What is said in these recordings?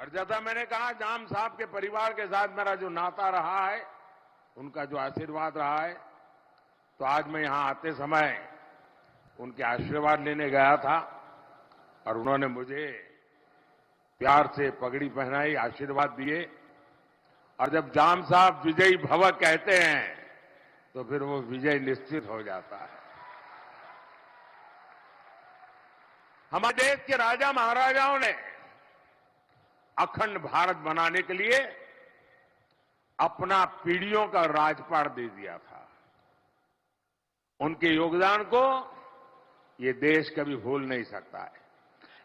और जैसा मैंने कहा, जाम साहब के परिवार के साथ मेरा जो नाता रहा है, उनका जो आशीर्वाद रहा है, तो आज मैं यहां आते समय उनके आशीर्वाद लेने गया था और उन्होंने मुझे प्यार से पगड़ी पहनाई, आशीर्वाद दिए। और जब जाम साहब विजयी भव कहते हैं तो फिर वो विजय निश्चित हो जाता है। हमारे देश के राजा महाराजाओं ने अखंड भारत बनाने के लिए अपना पीढ़ियों का राजपाट दे दिया था। उनके योगदान को ये देश कभी भूल नहीं सकता है।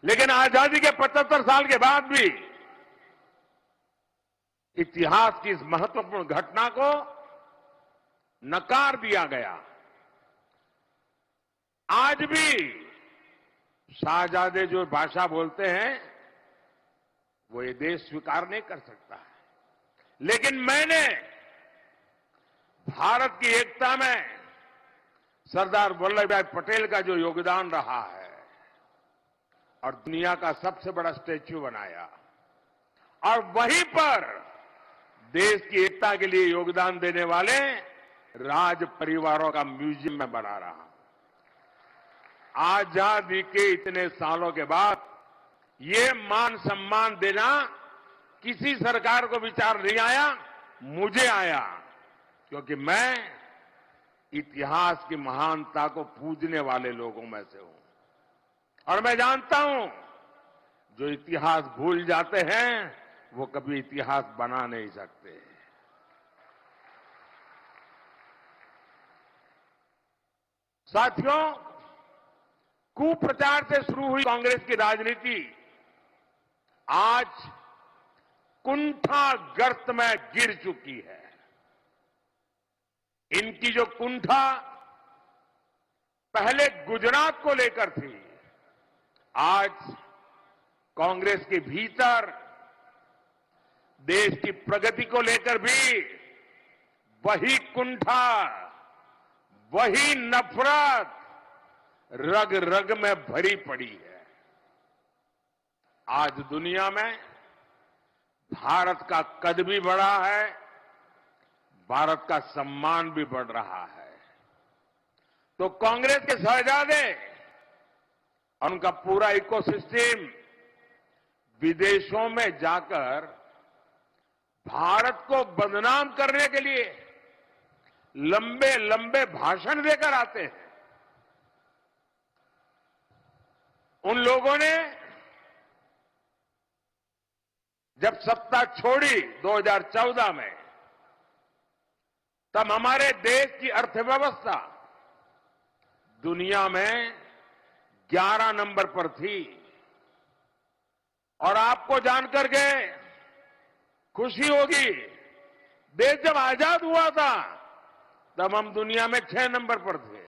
लेकिन आजादी के 75 साल के बाद भी इतिहास की इस महत्वपूर्ण घटना को नकार दिया गया। आज भी शाहजादे जो भाषा बोलते हैं वो ये देश स्वीकार नहीं कर सकता है। लेकिन मैंने भारत की एकता में सरदार वल्लभ भाई पटेल का जो योगदान रहा है और दुनिया का सबसे बड़ा स्टैच्यू बनाया, और वहीं पर देश की एकता के लिए योगदान देने वाले राज परिवारों का म्यूजियम में बना रहा हूं। आजादी के इतने सालों के बाद ये मान सम्मान देना किसी सरकार को विचार नहीं आया, मुझे आया, क्योंकि मैं इतिहास की महानता को पूजने वाले लोगों में से हूं। और मैं जानता हूं जो इतिहास भूल जाते हैं वो कभी इतिहास बना नहीं सकते। साथियों, कुप्रचार से शुरू हुई कांग्रेस की राजनीति आज कुंठागर्त में गिर चुकी है। इनकी जो कुंठा पहले गुजरात को लेकर थी, आज कांग्रेस के भीतर देश की प्रगति को लेकर भी वही कुंठा, वही नफरत रग रग में भरी पड़ी है। आज दुनिया में भारत का कद भी बढ़ा है, भारत का सम्मान भी बढ़ रहा है। तो कांग्रेस के शहजादे और उनका पूरा इकोसिस्टम विदेशों में जाकर भारत को बदनाम करने के लिए लंबे लंबे भाषण देकर आते हैं। उन लोगों ने जब सत्ता छोड़ी 2014 में, तब हमारे देश की अर्थव्यवस्था दुनिया में 11 नंबर पर थी। और आपको जानकर के खुशी होगी, देश जब आजाद हुआ था तब हम दुनिया में 6 नंबर पर थे।